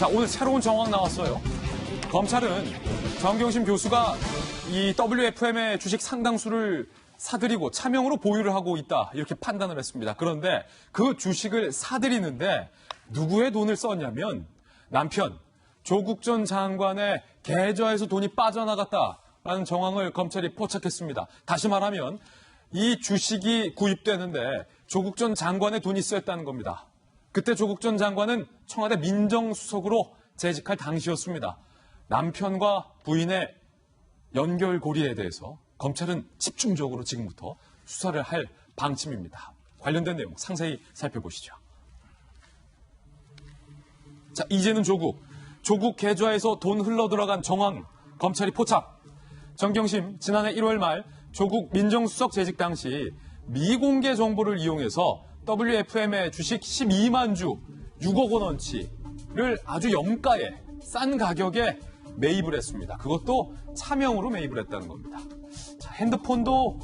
자, 오늘 새로운 정황 나왔어요. 검찰은 정경심 교수가 이 WFM의 주식 상당수를 사들이고 차명으로 보유를 하고 있다, 이렇게 판단을 했습니다. 그런데 그 주식을 사들이는데 누구의 돈을 썼냐면 남편 조국 전 장관의 계좌에서 돈이 빠져나갔다라는 정황을 검찰이 포착했습니다. 다시 말하면 이 주식이 구입되는데 조국 전 장관의 돈이 쓰였다는 겁니다. 그때 조국 전 장관은 청와대 민정수석으로 재직할 당시였습니다. 남편과 부인의 연결고리에 대해서 검찰은 집중적으로 지금부터 수사를 할 방침입니다. 관련된 내용 상세히 살펴보시죠. 자, 이제는 조국 계좌에서 돈 흘러들어간 정황 검찰이 포착. 정경심 지난해 1월 말 조국 민정수석 재직 당시 미공개 정보를 이용해서 WFM의 주식 12만 주 6억 원어치를 아주 염가에 싼 가격에 매입을 했습니다. 그것도 차명으로 매입을 했다는 겁니다. 자, 핸드폰도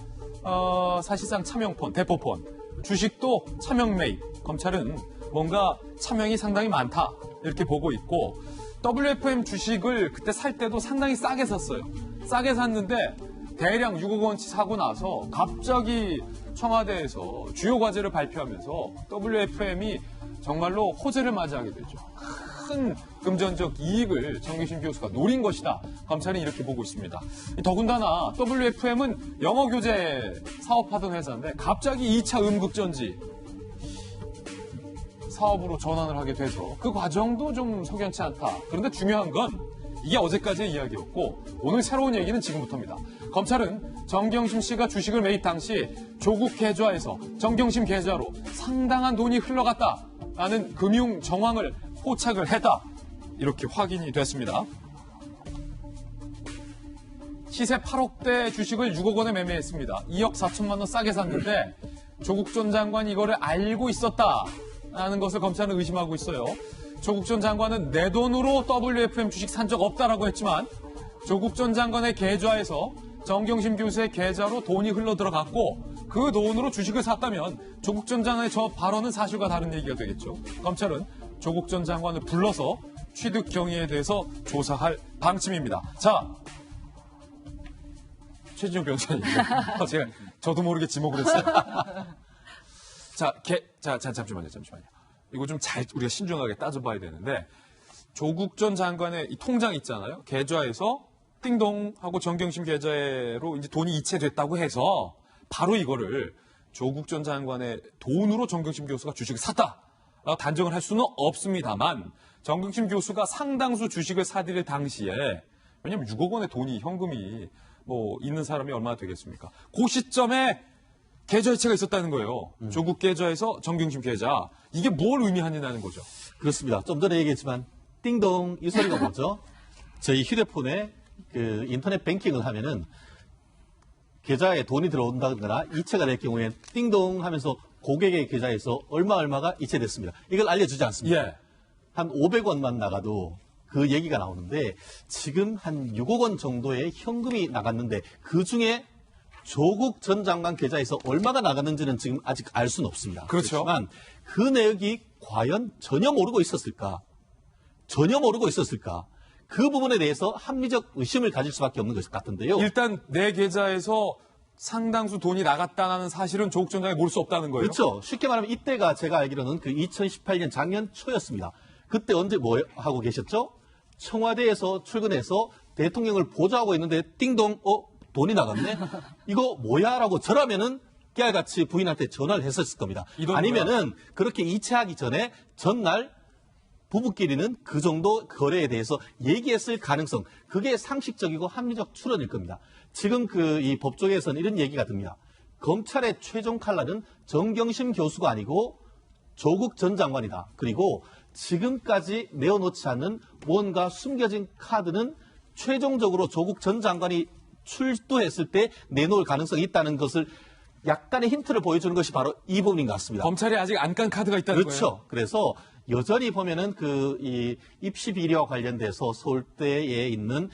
사실상 차명폰, 대포폰, 주식도 차명 매입. 검찰은 뭔가 차명이 상당히 많다, 이렇게 보고 있고, WFM 주식을 그때 살 때도 상당히 싸게 샀어요. 싸게 샀는데 대량 6억 원치 사고 나서 갑자기 청와대에서 주요 과제를 발표하면서 WFM이 정말로 호재를 맞이하게 되죠. 큰 금전적 이익을 정경심 교수가 노린 것이다, 검찰은 이렇게 보고 있습니다. 더군다나 WFM은 영어 교재 사업하던 회사인데 갑자기 2차 음극전지 사업으로 전환을 하게 돼서 그 과정도 좀 석연치 않다. 그런데 중요한 건 이게 어제까지의 이야기였고 오늘 새로운 얘기는 지금부터입니다. 검찰은 정경심 씨가 주식을 매입 당시 조국 계좌에서 정경심 계좌로 상당한 돈이 흘러갔다라는 금융 정황을 포착을 했다, 이렇게 확인이 됐습니다. 시세 8억대 주식을 6억 원에 매매했습니다. 2억 4천만 원 싸게 샀는데 조국 전 장관이 이거를 알고 있었다라는 것을 검찰은 의심하고 있어요. 조국 전 장관은 내 돈으로 WFM 주식 산 적 없다라고 했지만 조국 전 장관의 계좌에서 정경심 교수의 계좌로 돈이 흘러들어갔고 그 돈으로 주식을 샀다면 조국 전 장관의 저 발언은 사실과 다른 얘기가 되겠죠. 검찰은 조국 전 장관을 불러서 취득 경위에 대해서 조사할 방침입니다. 자, 최진용 변호사님. 저도 모르게 지목을 했어요. 잠시만요. 이거 좀 우리가 신중하게 따져봐야 되는데, 조국 전 장관의 이 통장 있잖아요. 계좌에서 띵동 하고 정경심 계좌로 이제 돈이 이체됐다고 해서 바로 이거를 조국 전 장관의 돈으로 정경심 교수가 주식을 샀다라고 단정을 할 수는 없습니다만, 정경심 교수가 상당수 주식을 사들일 당시에, 왜냐면 6억 원의 돈이, 현금이 있는 사람이 얼마나 되겠습니까? 그 시점에 계좌 이체가 있었다는 거예요. 조국 계좌에서 정경심 계좌. 이게 뭘 의미하느냐는 거죠. 그렇습니다. 좀 전에 얘기했지만 띵동 이 소리가 뭐죠? 저희 휴대폰에 그 인터넷 뱅킹을 하면은 계좌에 돈이 들어온다거나 이체가 될 경우에 띵동 하면서 고객의 계좌에서 얼마가 이체됐습니다. 이걸 알려주지 않습니다. 예. 한 500원만 나가도 그 얘기가 나오는데 지금 한 6억 원 정도의 현금이 나갔는데 그중에 조국 전 장관 계좌에서 얼마가 나갔는지는 지금 아직 알 수는 없습니다. 그렇죠. 그렇지만 그 내역이 과연 전혀 모르고 있었을까? 그 부분에 대해서 합리적 의심을 가질 수밖에 없는 것 같은데요. 일단 내 계좌에서 상당수 돈이 나갔다는 사실은 조국 전 장관이 모를 수 없다는 거예요. 그렇죠. 쉽게 말하면 이때가 제가 알기로는 그 2018년 작년 초였습니다. 그때 언제 뭐 하고 계셨죠? 청와대에서 출근해서 대통령을 보좌하고 있는데 띵동, 돈이 나갔네? 이거 뭐야? 라고 저라면은 깨알같이 부인한테 전화를 했었을 겁니다. 아니면은 그렇게 이체하기 전에 전날 부부끼리는 그 정도 거래에 대해서 얘기했을 가능성, 그게 상식적이고 합리적 추론일 겁니다. 지금 이 법조계에서는 이런 얘기가 듭니다. 검찰의 최종 칼날은 정경심 교수가 아니고 조국 전 장관이다. 그리고 지금까지 내어놓지 않는 뭔가 숨겨진 카드는 최종적으로 조국 전 장관이 출두했을 때 내놓을 가능성이 있다는 것을 약간의 힌트를 보여주는 것이 바로 이 부분인 것 같습니다. 검찰이 아직 안 깐 카드가 있다는 거예요. 그렇죠. 그래서 여전히 보면은 이 입시 비리와 관련돼서 서울대에 있는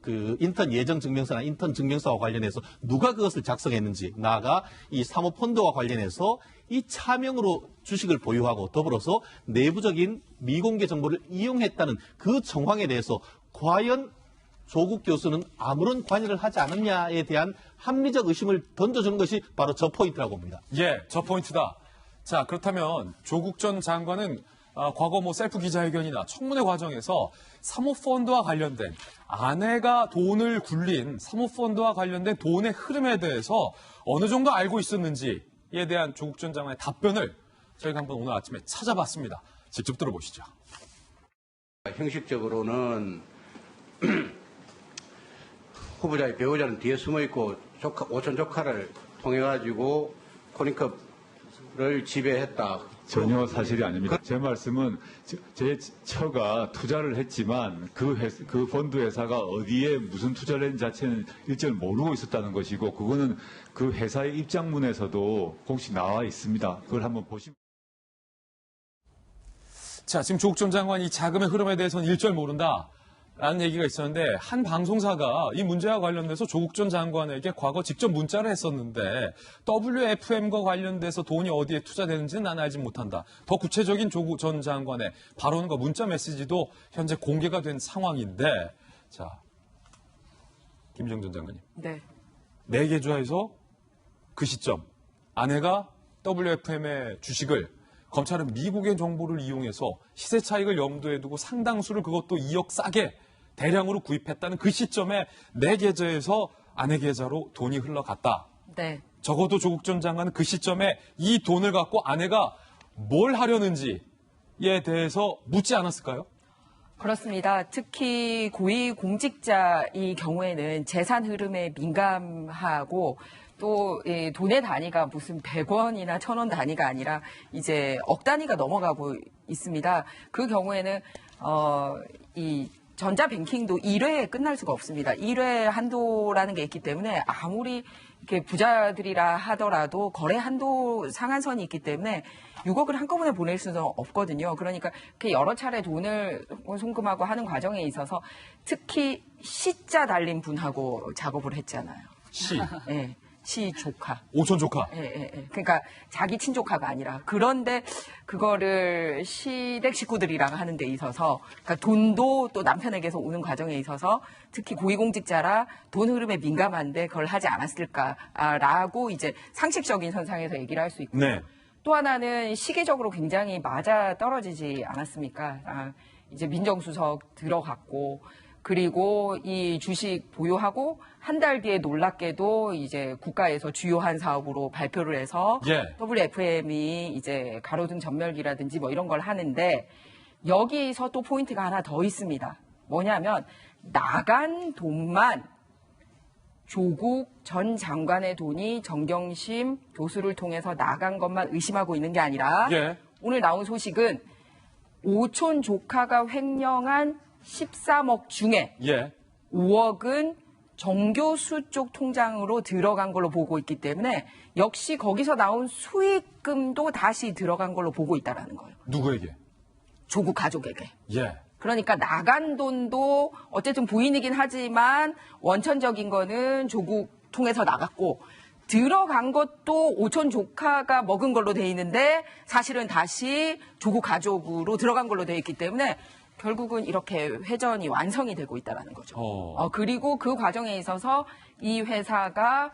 그 인턴 예정 증명서나 인턴 증명서와 관련해서 누가 그것을 작성했는지, 나아가 이 사모펀드와 관련해서 이 차명으로 주식을 보유하고 더불어서 내부적인 미공개 정보를 이용했다는 그 정황에 대해서 과연 조국 교수는 아무런 관여를 하지 않았냐에 대한 합리적 의심을 던져주는 것이 바로 저 포인트라고 봅니다. 예, 저 포인트다. 자, 그렇다면 조국 전 장관은 과거 셀프 기자회견이나 청문회 과정에서 사모펀드와 관련된 아내가 돈을 굴린 사모펀드와 관련된 돈의 흐름에 대해서 어느 정도 알고 있었는지에 대한 조국 전 장관의 답변을 저희가 한번 오늘 아침에 찾아봤습니다. 직접 들어보시죠. 형식적으로는 후보자의 배우자는 뒤에 숨어 있고 오촌 조카를 통해 가지고 코니컵을 지배했다. 전혀 사실이 아닙니다. 제 말씀은 제 처가 투자를 했지만 그 펀드 회사가 어디에 무슨 투자를 했는지 자체는 일절 모르고 있었다는 것이고, 그거는 그 회사의 입장문에서도 공식 나와 있습니다. 그걸 한번 보시면. 자, 지금 조국 전 장관이 이 자금의 흐름에 대해서는 일절 모른다라는 얘기가 있었는데, 한 방송사가 이 문제와 관련돼서 조국 전 장관에게 과거 직접 문자를 했었는데, WFM과 관련돼서 돈이 어디에 투자되는지는 난 알지 못한다. 더 구체적인 조국 전 장관의 발언과 문자 메시지도 현재 공개가 된 상황인데, 자, 김정 전 장관님. 네. 내 계좌에서 그 시점 아내가 WFM의 주식을 검찰은 미국의 정보를 이용해서 시세 차익을 염두에 두고 상당수를, 그것도 2억 싸게 대량으로 구입했다는 그 시점에 내 계좌에서 아내 계좌로 돈이 흘러갔다. 네. 적어도 조국 전 장관은 그 시점에 이 돈을 갖고 아내가 뭘 하려는지에 대해서 묻지 않았을까요? 그렇습니다. 특히 고위공직자의 경우에는 재산 흐름에 민감하고 또 돈의 단위가 무슨 100원이나 1000원 단위가 아니라 이제 억 단위가 넘어가고 있습니다. 그 경우에는 이 전자뱅킹도 1회에 끝날 수가 없습니다. 1회 한도라는 게 있기 때문에 아무리 이렇게 부자들이라 하더라도 거래 한도 상한선이 있기 때문에 6억을 한꺼번에 보낼 수는 없거든요. 그러니까 이렇게 여러 차례 돈을 송금하고 하는 과정에 있어서 특히 C자 달린 분하고 작업을 했잖아요. 시. 네. 시 조카. 오촌 조카. 예. 그러니까 자기 친조카가 아니라, 그런데 그거를 시댁 식구들이랑 하는 데 있어서, 그러니까 돈도 또 남편에게서 오는 과정에 있어서 특히 고위공직자라 돈 흐름에 민감한데 그걸 하지 않았을까라고 이제 상식적인 선상에서 얘기를 할 수 있고. 네. 또 하나는 시기적으로 굉장히 맞아 떨어지지 않았습니까? 이제 민정수석 들어갔고, 그리고 이 주식 보유하고 한 달 뒤에 놀랍게도 이제 국가에서 주요한 사업으로 발표를 해서 예. WFM이 이제 가로등 전멸기라든지 뭐 이런 걸 하는데, 여기서 또 포인트가 하나 더 있습니다. 뭐냐면 나간 돈만, 조국 전 장관의 돈이 정경심 교수를 통해서 나간 것만 의심하고 있는 게 아니라, 예. 오늘 나온 소식은 오촌 조카가 횡령한 13억 중에 예. 5억은 정 교수 쪽 통장으로 들어간 걸로 보고 있기 때문에 역시 거기서 나온 수익금도 다시 들어간 걸로 보고 있다는 거예요. 누구에게? 조국 가족에게. 예. 그러니까 나간 돈도 어쨌든 부인이긴 하지만 원천적인 거는 조국 통해서 나갔고, 들어간 것도 오촌 조카가 먹은 걸로 돼 있는데 사실은 다시 조국 가족으로 들어간 걸로 돼 있기 때문에 결국은 이렇게 회전이 완성이 되고 있다는 거죠. 그리고 그 과정에 있어서 이 회사가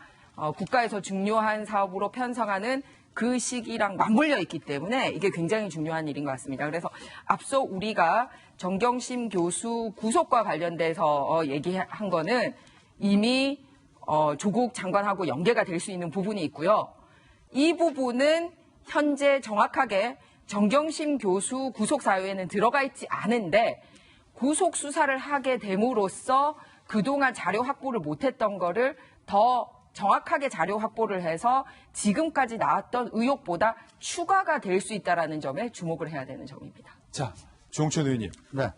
국가에서 중요한 사업으로 편성하는 그 시기랑 맞물려 있기 때문에 이게 굉장히 중요한 일인 것 같습니다. 그래서 앞서 우리가 정경심 교수 구속과 관련돼서 얘기한 거는 이미 조국 장관하고 연계가 될 수 있는 부분이 있고요. 이 부분은 현재 정확하게 정경심 교수 구속 사유에는 들어가 있지 않은데, 구속 수사를 하게 됨으로써 그동안 자료 확보를 못했던 거를 더 정확하게 자료 확보를 해서 지금까지 나왔던 의혹보다 추가가 될 수 있다는 점에 주목을 해야 되는 점입니다. 자, 주홍천 의원님. 네.